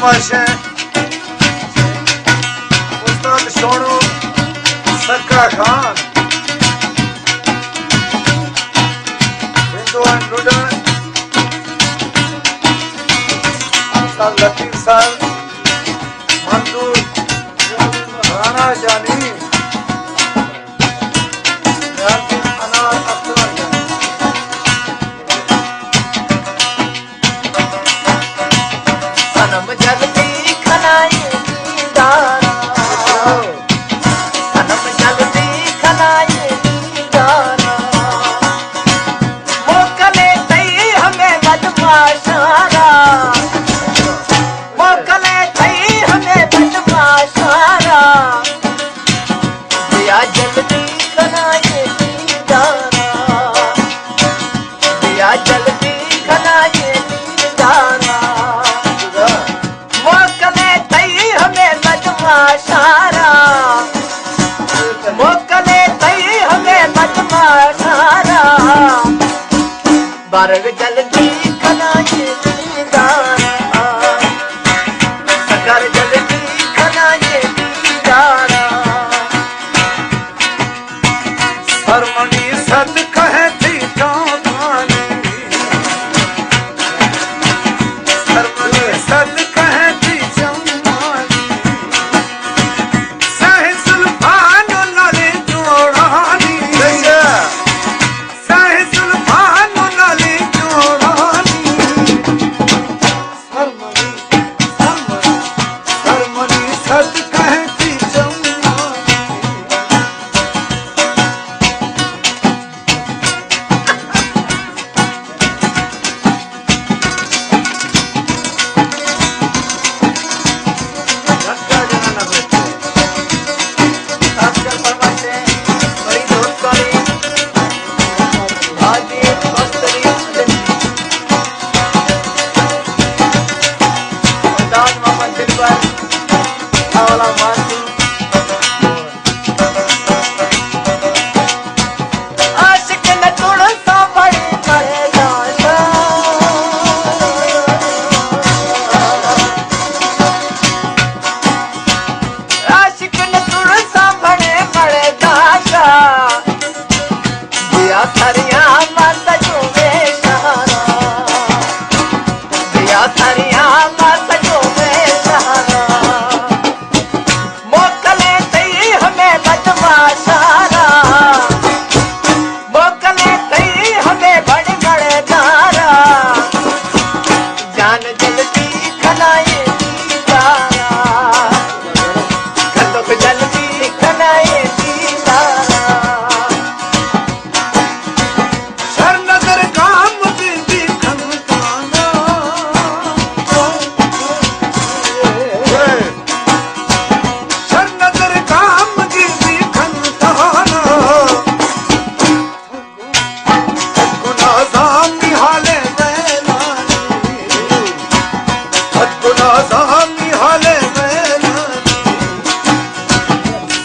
बदमाश है उस्ताद सोनू सक्का खान हिंदू एंड रुडन लतीफ साहब मंजूर राणा जानी सनम जल्दी खनाए दीदारा सनम जल्दी खनाए दीदारा मोकले तई हमें बदमाशारा मोकले तई हमें बदमाशारा दिया जल्दी खनाए दीदारा दिया जल्दी खनाए दीदारा मोकले तई हमें बदमाशारा मोकले तई हमें बदमाशारा बारग जल्दी खनाए दीदारा सकर जल्दी खनाए दीदारा सरमनी सद कहती जानी सरमनी सद कहती जमानी सहे सुल्तान लाले जोड़ानी सहे सुल्तान लाले जोड़ानी सरमनी सरमनी सरमनी सद कहती जमानी आजकल फरमाते हैं बड़ी दोस्त वाली आज भी एक बस्तरी दाद मोहम्मद दिलबर आवाला मानू आशिक न तोड़ सा बड़ी मरेदाशा आशिक न तोड़ सा बड़े मरेदाशा दिया थरिया मत जो बेसहारा दिया थरिया मत जो बेसहारा मोकले तई हमें बदमाशारा मोकले तई हमें बड़े बड़े दारा जान जल्दी खनाए दीदारा कदम जल्दी खनाए दीदारा सरनगर काम बीबी खनकाना सरनगर काम बीबी खनकाना गुना सामी हाले मैलानी गुना सामी हाले मैलानी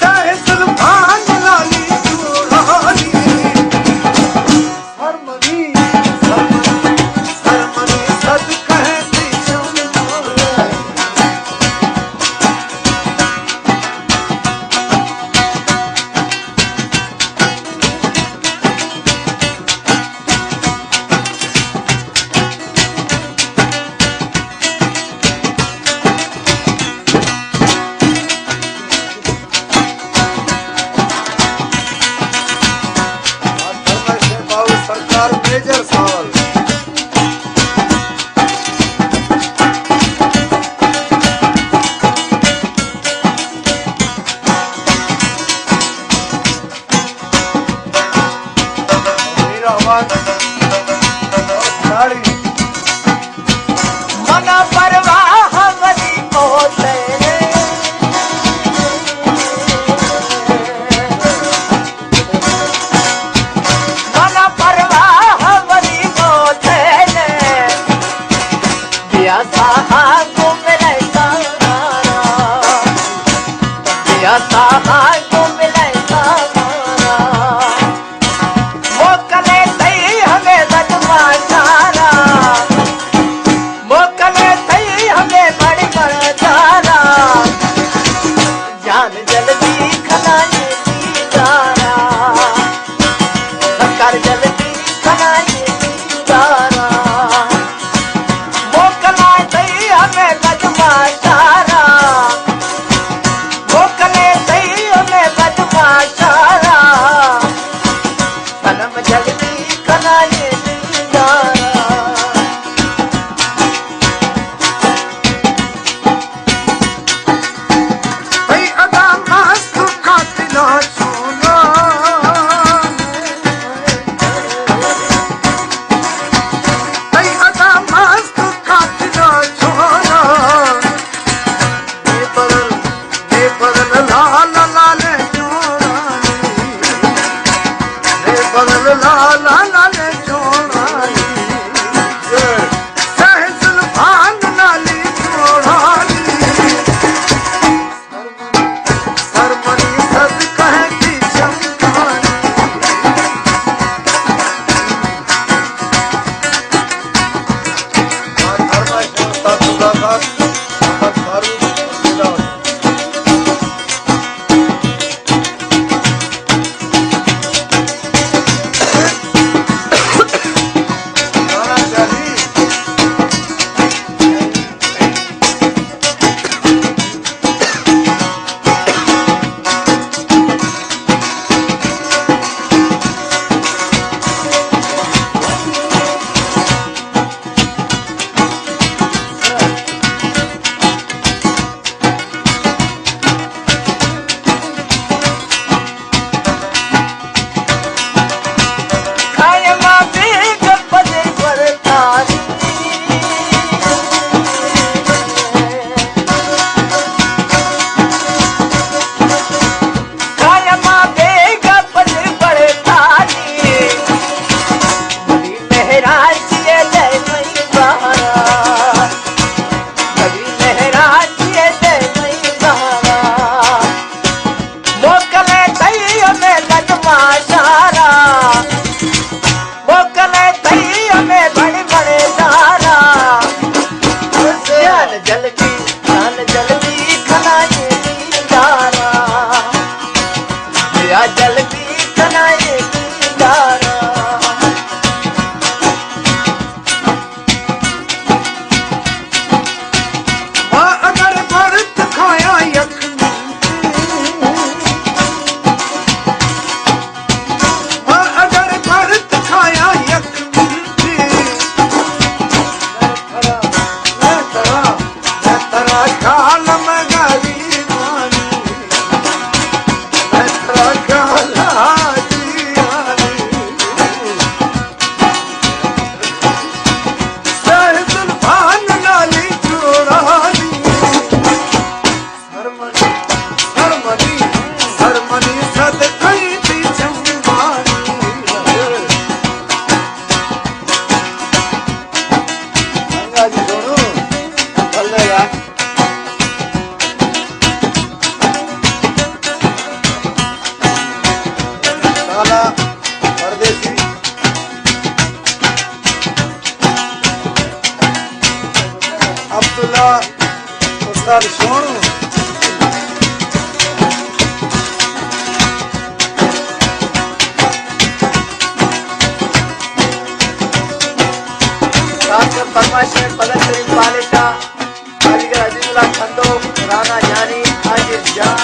सहे सुल्तान लाली जोड़ानी सरमनी सरमनी सरमनी सद कहती जमानी बाबू सरकार मेजर सावल मीरा आवाज खिलाड़ी मना परवाह हमारी मोते मना परवाह हमारी मोते दिया साहा गुम लैसा दिया साहा गुम लैसा मोकले तई हमें बदमाशारा लाला लाले चोड़ाई सहसल भान नाली चोड़ाई सरमनी सद कहती शंकानी उस्ताद सोनू परमाशय पदक पालिका कारीगर अजीजुल्लाह खंडो राणा जानी हाजिर जान